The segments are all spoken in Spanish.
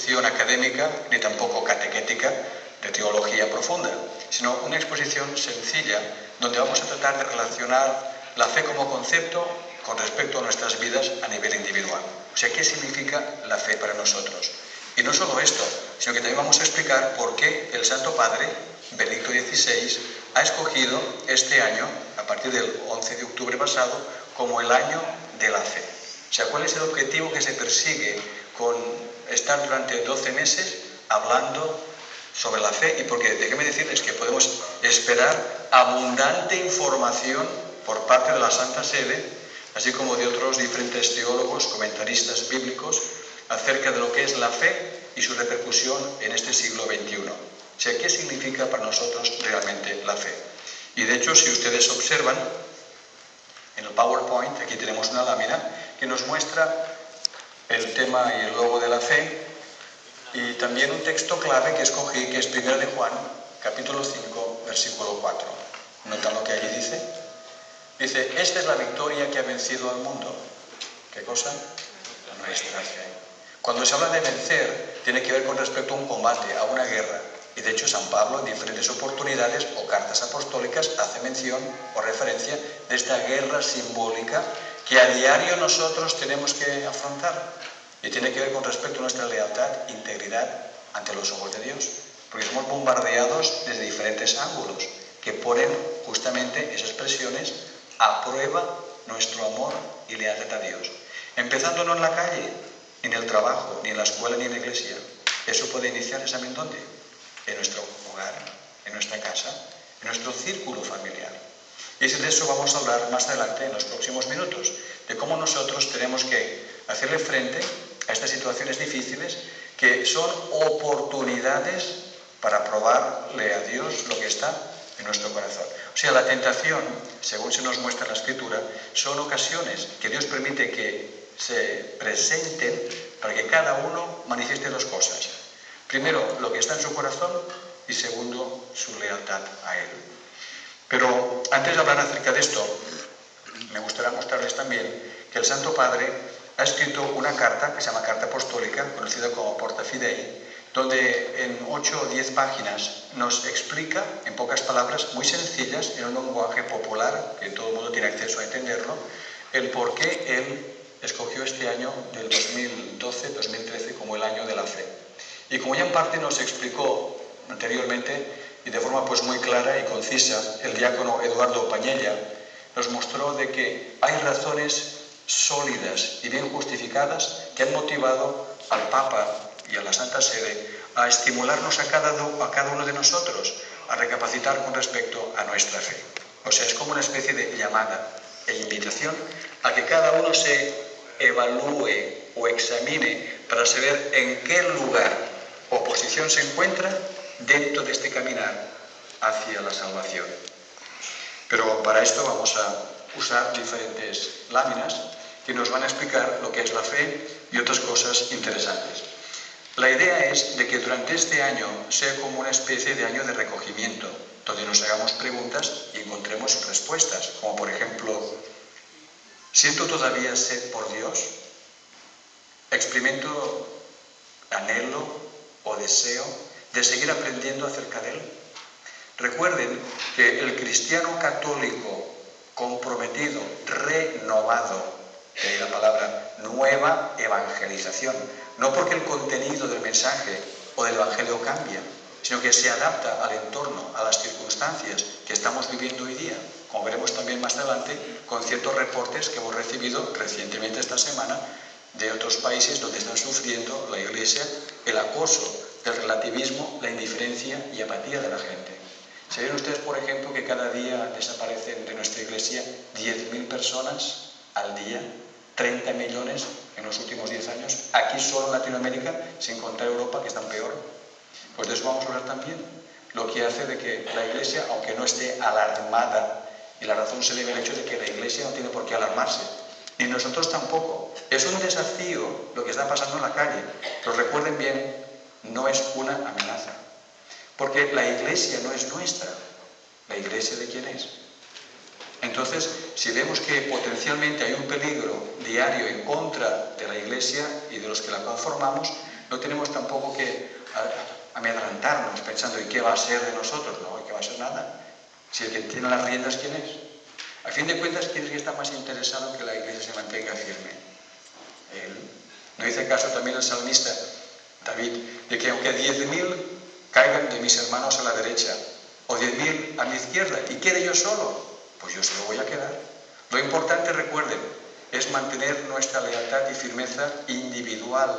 exposición académica ni tampoco catequética de teología profunda, sino una exposición sencilla donde vamos a tratar de relacionar la fe como concepto con respecto a nuestras vidas a nivel individual. O sea, ¿qué significa la fe para nosotros? Y no solo esto, sino que también vamos a explicar por qué el Santo Padre, Benedicto XVI, ha escogido este año, a partir del 11 de octubre pasado, como el año de la fe. O sea, ¿cuál es el objetivo que se persigue con estar durante 12 meses hablando sobre la fe? Y porque déjenme decirles que podemos esperar abundante información por parte de la Santa Sede, así como de otros diferentes teólogos, comentaristas bíblicos, acerca de lo que es la fe y su repercusión en este siglo XXI. O sea, ¿qué significa para nosotros realmente la fe? Y de hecho, si ustedes observan, en el PowerPoint, aquí tenemos una lámina que nos muestra el tema y el logo de la fe, y también un texto clave que escogí, que es 1 de Juan, capítulo 5, versículo 4. ¿Notan lo que allí dice? Dice, esta es la victoria que ha vencido al mundo. ¿Qué cosa? Nuestra fe. Cuando se habla de vencer, tiene que ver con respecto a un combate, a una guerra. Y de hecho San Pablo en diferentes oportunidades o cartas apostólicas hace mención o referencia de esta guerra simbólica que a diario nosotros tenemos que afrontar. Y tiene que ver con respecto a nuestra lealtad, integridad ante los ojos de Dios. Porque somos bombardeados desde diferentes ángulos que ponen justamente esas presiones a prueba nuestro amor y lealtad a Dios. Empezando no en la calle, ni en el trabajo, ni en la escuela, ni en la iglesia. Eso puede iniciar, ¿saben dónde? En nuestro hogar, en nuestra casa, en nuestro círculo familiar. Y de eso vamos a hablar más adelante, en los próximos minutos, de cómo nosotros tenemos que hacerle frente a estas situaciones difíciles que son oportunidades para probarle a Dios lo que está en nuestro corazón. O sea, la tentación, según se nos muestra en la Escritura, son ocasiones que Dios permite que se presenten para que cada uno manifieste dos cosas. Primero, lo que está en su corazón y segundo, su lealtad a Él. Pero antes de hablar acerca de esto, me gustaría mostrarles también que el Santo Padre ha escrito una carta que se llama Carta Apostólica, conocida como Porta Fidei, donde en 8 o 10 páginas nos explica, en pocas palabras, muy sencillas, en un lenguaje popular, que todo el mundo tiene acceso a entenderlo, el por qué él escogió este año del 2012-2013 como el año de la fe. Y como ya en parte nos explicó anteriormente, y de forma pues muy clara y concisa, el diácono Eduardo Pañella, nos mostró de que hay razones sólidas y bien justificadas que han motivado al Papa y a la Santa Sede a estimularnos a cada uno de nosotros a recapacitar con respecto a nuestra fe. O sea, es como una especie de llamada e invitación a que cada uno se evalúe o examine para saber en qué lugar o posición se encuentra dentro de este caminar hacia la salvación. Pero para esto vamos a usar diferentes láminas que nos van a explicar lo que es la fe y otras cosas interesantes. La idea es de que durante este año sea como una especie de año de recogimiento, donde nos hagamos preguntas y encontremos respuestas, como por ejemplo, ¿siento todavía sed por Dios? ¿Experimento anhelo o deseo de seguir aprendiendo acerca de Él? Recuerden que el cristiano católico comprometido, renovado, de ahí la palabra nueva evangelización, no porque el contenido del mensaje o del evangelio cambia, sino que se adapta al entorno, a las circunstancias que estamos viviendo hoy día, como veremos también más adelante con ciertos reportes que hemos recibido recientemente esta semana de otros países donde están sufriendo la Iglesia el acoso del relativismo, la indiferencia y apatía de la gente. ¿Saben ustedes, por ejemplo, que cada día desaparecen de nuestra Iglesia 10.000 personas al día? 30 millones en los últimos 10 años, aquí solo en Latinoamérica, sin contar Europa, que están peor. Pues de eso vamos a hablar también. Lo que hace de que la Iglesia, aunque no esté alarmada, y la razón se debe al hecho de que la Iglesia no tiene por qué alarmarse, ni nosotros tampoco. Es un desafío lo que está pasando en la calle, pero recuerden bien, no es una amenaza. Porque la Iglesia no es nuestra. ¿La Iglesia de quién es? Entonces, si vemos que potencialmente hay un peligro diario en contra de la Iglesia y de los que la conformamos, No tenemos tampoco que amedrentarnos pensando, ¿y qué va a ser de nosotros? No, ¿qué va a ser nada? Si el que tiene las riendas, ¿quién es? A fin de cuentas, ¿quién es que está más interesado en que la iglesia se mantenga firme? Él. ¿No hizo caso también el salmista David de que aunque 10.000 caigan de mis hermanos a la derecha o 10.000 a mi izquierda y quede yo solo, pues yo solo voy a quedar? Lo importante, recuerden, es mantener nuestra lealtad y firmeza individual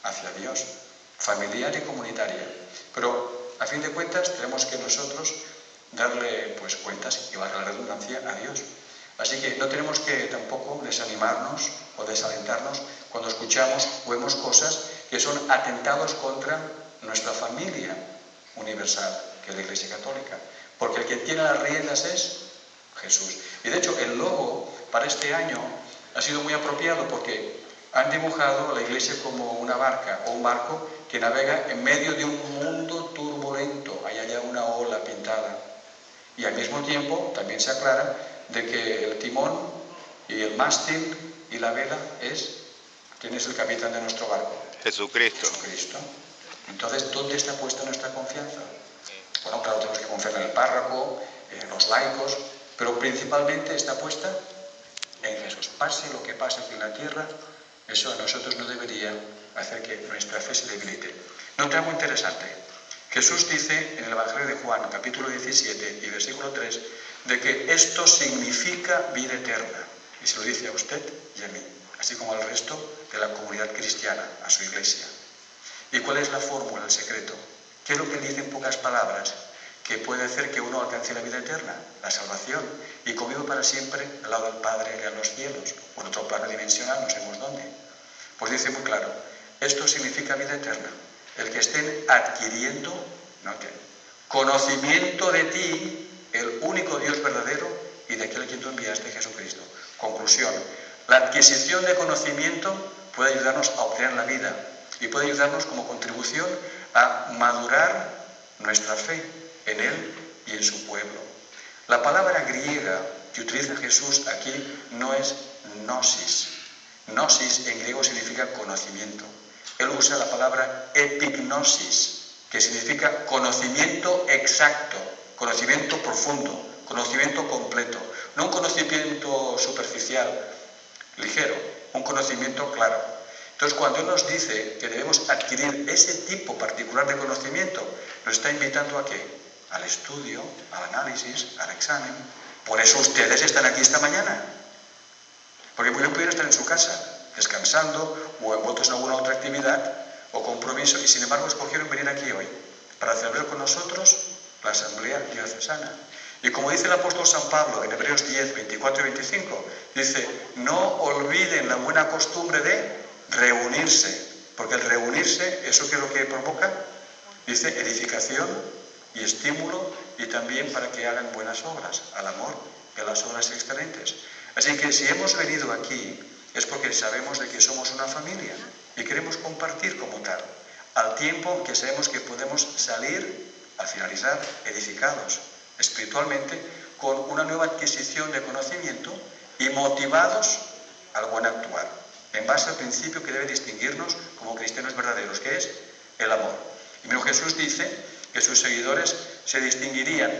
hacia Dios, familiar y comunitaria. Pero a fin de cuentas tenemos que nosotros darle pues cuentas, y valga la redundancia, a Dios. Así que no tenemos que tampoco desanimarnos o desalentarnos cuando escuchamos o vemos cosas que son atentados contra nuestra familia universal, que es la Iglesia Católica. Porque el que tiene las riendas es Jesús. Y de hecho el logo para este año ha sido muy apropiado porque han dibujado a la Iglesia como una barca o un barco que navega en medio de un mundo turbulento. Hay allá una ola pintada. Y al mismo tiempo también se aclara de que el timón y el mástil y la vela ¿quién es el capitán de nuestro barco? Jesucristo. Jesucristo. Entonces, ¿dónde está puesta nuestra confianza? Bueno, claro, tenemos que confiar en el párroco, en los laicos, pero principalmente está puesta en Jesús. Pase lo que pase aquí en la tierra, eso a nosotros no debería hacer que nuestra fe se debilite. Nota algo interesante. Jesús dice en el Evangelio de Juan, capítulo 17 y versículo 3, de que esto significa vida eterna. Y se lo dice a usted y a mí, así como al resto de la comunidad cristiana, a su iglesia. ¿Y cuál es la fórmula, el secreto? ¿Qué es lo que dice en pocas palabras que puede hacer que uno alcance la vida eterna? La salvación. Y convivo para siempre al lado del Padre en los cielos, o en otro plano dimensional, no sabemos dónde. Pues dice muy claro, esto significa vida eterna. El que estén adquiriendo, noten, conocimiento de ti, el único Dios verdadero y de aquel a quien tú enviaste, Jesucristo. Conclusión, la adquisición de conocimiento puede ayudarnos a obtener la vida y puede ayudarnos como contribución a madurar nuestra fe en Él y en su pueblo. La palabra griega que utiliza Jesús aquí no es gnosis. Gnosis en griego significa conocimiento. Él usa la palabra epignosis, que significa conocimiento exacto, conocimiento profundo, conocimiento completo. No un conocimiento superficial, ligero, un conocimiento claro. Entonces, cuando Él nos dice que debemos adquirir ese tipo particular de conocimiento, nos está invitando ¿a qué? Al estudio, al análisis, al examen. Por eso ustedes están aquí esta mañana. Porque pudieran estar en su casa, descansando o envueltos en alguna otra actividad o compromiso, y sin embargo escogieron venir aquí hoy para celebrar con nosotros la Asamblea Diocesana. Y como dice el apóstol San Pablo en Hebreos 10, 24 y 25, dice, no olviden la buena costumbre de reunirse, porque el reunirse, ¿eso qué es lo que provoca? Dice edificación y estímulo, y también para que hagan buenas obras, al amor y a las obras excelentes. Así que si hemos venido aquí es porque sabemos de que somos una familia y queremos compartir como tal, al tiempo que sabemos que podemos salir, al finalizar, edificados espiritualmente, con una nueva adquisición de conocimiento y motivados al buen actuar, en base al principio que debe distinguirnos como cristianos verdaderos, que es el amor. Y mismo Jesús dice que sus seguidores se distinguirían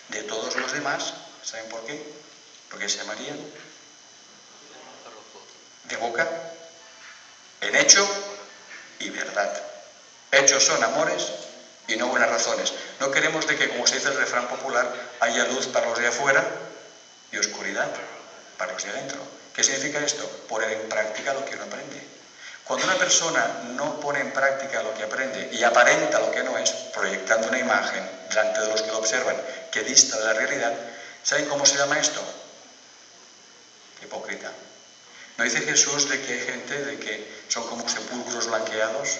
de todos los demás. ¿Saben por qué? Porque se llamarían de boca, en hecho y verdad. Hechos son amores y no buenas razones. No queremos de que, como se dice el refrán popular, haya luz para los de afuera y oscuridad para los de adentro. ¿Qué significa esto? Poner en práctica lo que uno aprende. Cuando una persona no pone en práctica lo que aprende y aparenta lo que no es, proyectando una imagen delante de los que lo observan que dista de la realidad, ¿saben cómo se llama esto? Hipócrita. ¿No dice Jesús de que hay gente de que son como sepulcros blanqueados,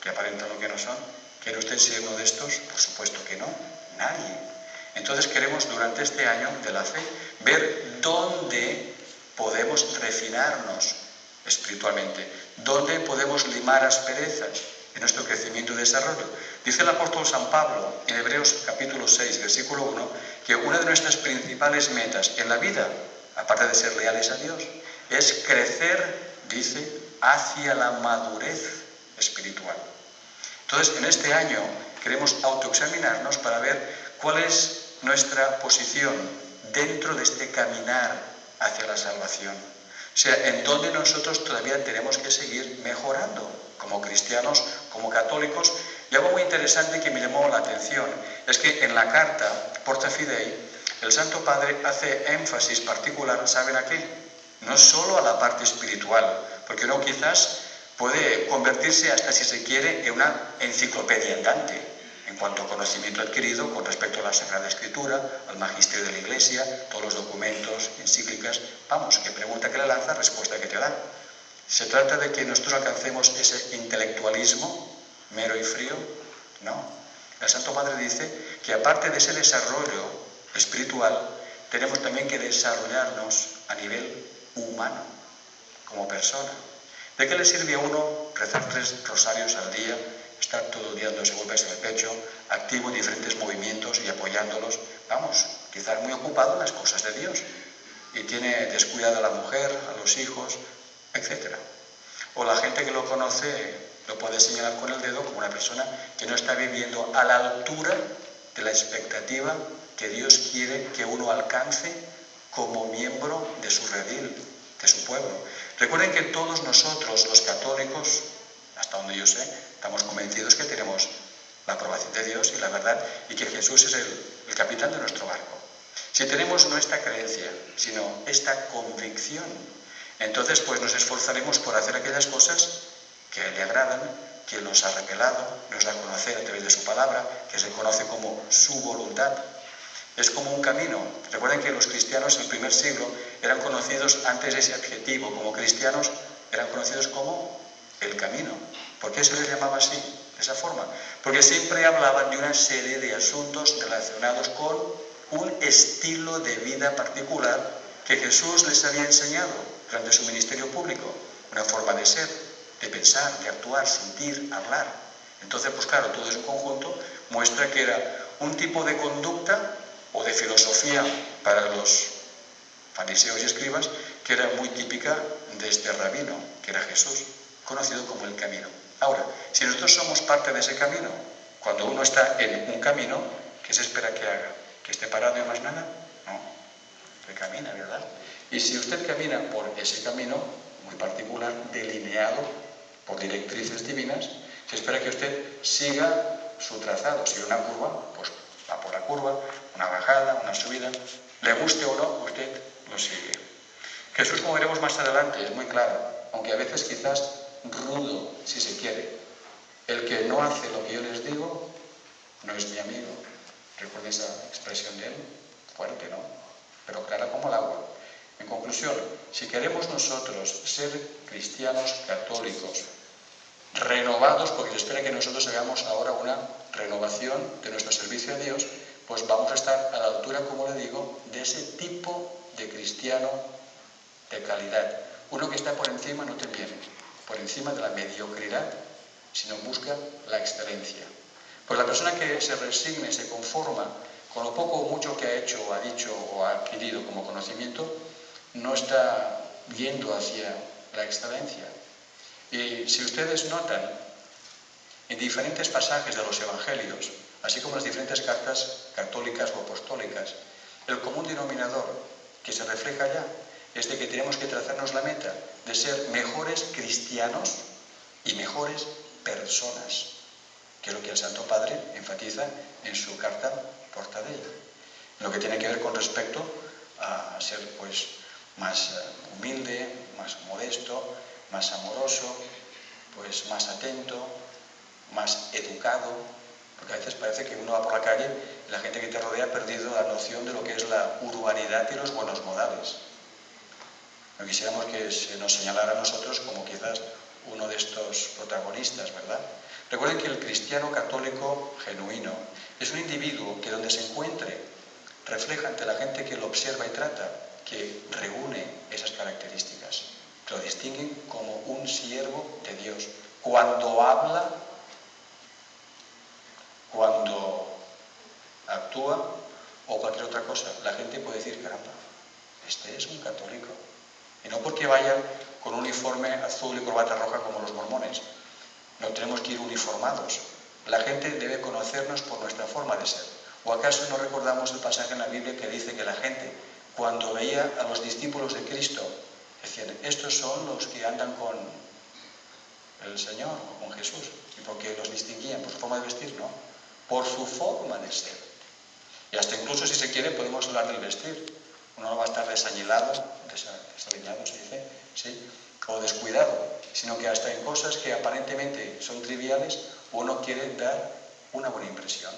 que aparentan lo que no son? ¿Quiere usted ser uno de estos? Por supuesto que no, nadie. Entonces queremos durante este año de la fe ver dónde podemos refinarnos espiritualmente, dónde podemos limar asperezas en nuestro crecimiento y desarrollo. Dice el apóstol San Pablo en Hebreos capítulo 6, versículo 1, que una de nuestras principales metas en la vida, aparte de ser leales a Dios, es crecer, dice, hacia la madurez espiritual. Entonces, en este año queremos autoexaminarnos para ver cuál es nuestra posición dentro de este caminar hacia la salvación. O sea, en dónde nosotros todavía tenemos que seguir mejorando como cristianos, como católicos. Y algo muy interesante que me llamó la atención es que en la carta Porta Fidei el Santo Padre hace énfasis particular, ¿saben a qué? No solo a la parte espiritual, porque uno quizás puede convertirse hasta, si se quiere, en una enciclopedia andante en cuanto a conocimiento adquirido con respecto a la Sagrada Escritura, al magisterio de la Iglesia, todos los documentos, encíclicas. Vamos, que pregunta que le lanza, respuesta que te da. ¿Se trata de que nosotros alcancemos ese intelectualismo mero y frío? No. El Santo Padre dice que aparte de ese desarrollo espiritual, tenemos también que desarrollarnos a nivel humano, como persona. ¿De qué le sirve a uno rezar 3 rosarios al día, estar todo el día dándose golpes en el pecho, activo en diferentes movimientos y apoyándolos? Vamos, quizás muy ocupado en las cosas de Dios y tiene descuidado a la mujer, a los hijos, etc. O la gente que lo conoce lo puede señalar con el dedo como una persona que no está viviendo a la altura de la expectativa que Dios quiere que uno alcance como miembro de su redil, de su pueblo. Recuerden que todos nosotros, los católicos, hasta donde yo sé, estamos convencidos que tenemos la aprobación de Dios y la verdad, y que Jesús es el capitán de nuestro barco. Si tenemos no esta creencia, sino esta convicción, entonces pues nos esforzaremos por hacer aquellas cosas que a Él le agradan, que Él nos ha revelado, nos da a conocer a través de su palabra, que se conoce como su voluntad. Es como un camino. Recuerden que los cristianos en el primer siglo eran conocidos, antes de ese adjetivo, como cristianos, eran conocidos como el camino. ¿Por qué se les llamaba así, de esa forma? Porque siempre hablaban de una serie de asuntos relacionados con un estilo de vida particular que Jesús les había enseñado durante su ministerio público. Una forma de ser, de pensar, de actuar, sentir, hablar. Entonces, pues claro, todo ese conjunto muestra que era un tipo de conducta o de filosofía para los fariseos y escribas que era muy típica de este rabino, que era Jesús, conocido como el camino. Ahora, si nosotros somos parte de ese camino, cuando uno está en un camino, ¿qué se espera que haga? ¿Que esté parado y más nada? No, que camina, ¿verdad? Y si usted camina por ese camino muy particular, delineado por directrices divinas, se espera que usted siga su trazado. Si hay una curva, pues va por la curva, una bajada, una subida. Le guste o no, usted lo sigue. Jesús, como veremos más adelante, es muy claro, aunque a veces quizás rudo, si se quiere. El que no hace lo que yo les digo, no es mi amigo. Recuerden esa expresión de él, fuerte, ¿no? Pero clara como el agua. En conclusión, si queremos nosotros ser cristianos católicos, renovados, porque se espera que nosotros hagamos ahora una renovación de nuestro servicio a Dios, pues vamos a estar a la altura, como le digo, de ese tipo de cristiano de calidad. Uno que está por encima, noten bien, por encima de la mediocridad, sino busca la excelencia. Pues la persona que se resigne, se conforma con lo poco o mucho que ha hecho, o ha dicho, o ha adquirido como conocimiento, no está yendo hacia la excelencia. Y si ustedes notan, en diferentes pasajes de los evangelios, así como las diferentes cartas católicas o apostólicas, el común denominador que se refleja allá es de que tenemos que trazarnos la meta de ser mejores cristianos y mejores personas, que es lo que el Santo Padre enfatiza en su carta Porta Dei, lo que tiene que ver con respecto a ser pues más humilde, más modesto, más amoroso, pues más atento, más educado, porque a veces parece que uno va por la calle y la gente que te rodea ha perdido la noción de lo que es la urbanidad y los buenos modales. No quisiéramos que se nos señalara a nosotros como quizás uno de estos protagonistas, ¿verdad? Recuerden que el cristiano católico genuino es un individuo que donde se encuentre refleja ante la gente que lo observa y trata, que reúne esas características, que lo distinguen como un siervo de Dios. Cuando habla, cuando actúa o cualquier otra cosa, la gente puede decir, caramba, este es un católico. Y no porque vaya con un uniforme azul y corbata roja como los mormones. No tenemos que ir uniformados. La gente debe conocernos por nuestra forma de ser. ¿O acaso no recordamos el pasaje en la Biblia que dice que la gente, cuando veía a los discípulos de Cristo, decían, estos son los que andan con el Señor o con Jesús? ¿Y por qué los distinguían? ¿Por su forma de vestir? No. Por su forma de ser. Y hasta incluso, si se quiere, podemos hablar del vestir. Uno no va a estar desaliñado, se dice, ¿sí? O descuidado, sino que hasta en cosas que aparentemente son triviales, uno quiere dar una buena impresión,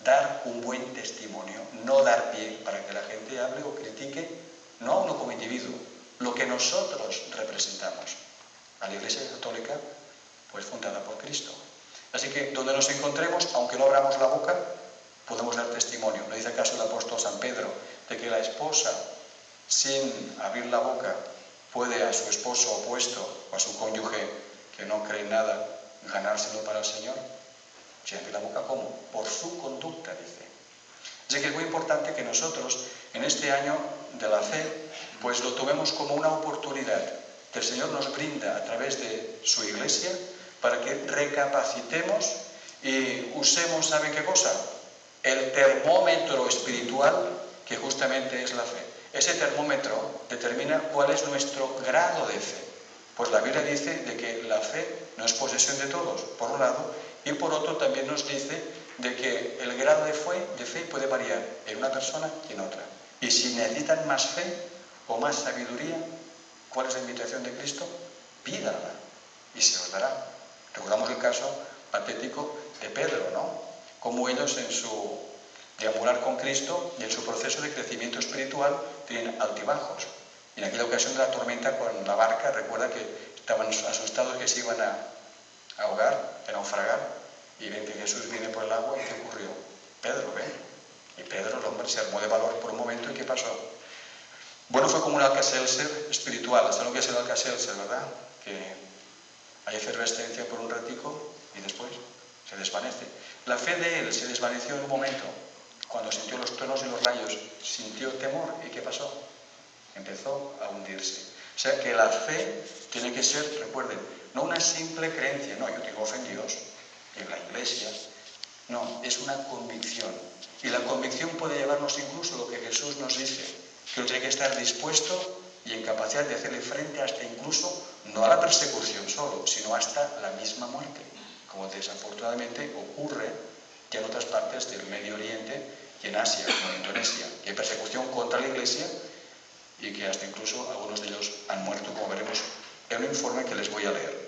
dar un buen testimonio, no dar pie para que la gente hable o critique, no a uno como individuo, lo que nosotros representamos. A la Iglesia Católica, pues fundada por Cristo. Así que donde nos encontremos, aunque no abramos la boca, podemos dar testimonio. ¿No dice acaso el apóstol San Pedro de que la esposa, sin abrir la boca, puede a su esposo opuesto o a su cónyuge que no cree en nada ganárselo para el Señor? ¿Se abre la boca cómo? Por su conducta, dice. Así que es muy importante que nosotros, en este año de la fe, pues lo tomemos como una oportunidad que el Señor nos brinda a través de su Iglesia para que recapacitemos y usemos, ¿saben qué cosa? El termómetro espiritual que justamente es la fe. Ese termómetro determina cuál es nuestro grado de fe. Pues la Biblia dice de que la fe no es posesión de todos, por un lado, y por otro también nos dice de que el grado de fe puede variar en una persona y en otra. Y si necesitan más fe o más sabiduría, ¿cuál es la invitación de Cristo? Pídanla y se os dará. Recordamos el caso patético de Pedro, ¿no? Como ellos en su deambular con Cristo y en su proceso de crecimiento espiritual tienen altibajos. Y en aquella ocasión de la tormenta con la barca, recuerda que estaban asustados que se iban a ahogar, a naufragar, y ven que Jesús viene por el agua. ¿Y qué ocurrió? Pedro, ven. Y Pedro, el hombre, se armó de valor por un momento. ¿Y qué pasó? Bueno, fue como un Alka-Seltzer espiritual. ¿Saben lo que es el Alka-Seltzer, verdad? Que hay efervescencia por un ratico y después se desvanece. La fe de él se desvaneció en un momento. Cuando sintió los truenos y los rayos, sintió temor. ¿Y qué pasó? Empezó a hundirse. O sea que la fe tiene que ser, recuerden, no una simple creencia. No, yo tengo fe en Dios, en la Iglesia. No, es una convicción. Y la convicción puede llevarnos incluso a lo que Jesús nos dice, que uno tiene que estar dispuesto y en capacidad de hacerle frente hasta incluso, no a la persecución solo, sino hasta la misma muerte, como desafortunadamente ocurre ya en otras partes del Medio Oriente y en Asia, como en Indonesia, que hay persecución contra la Iglesia y que hasta incluso algunos de ellos han muerto, como veremos en un informe que les voy a leer.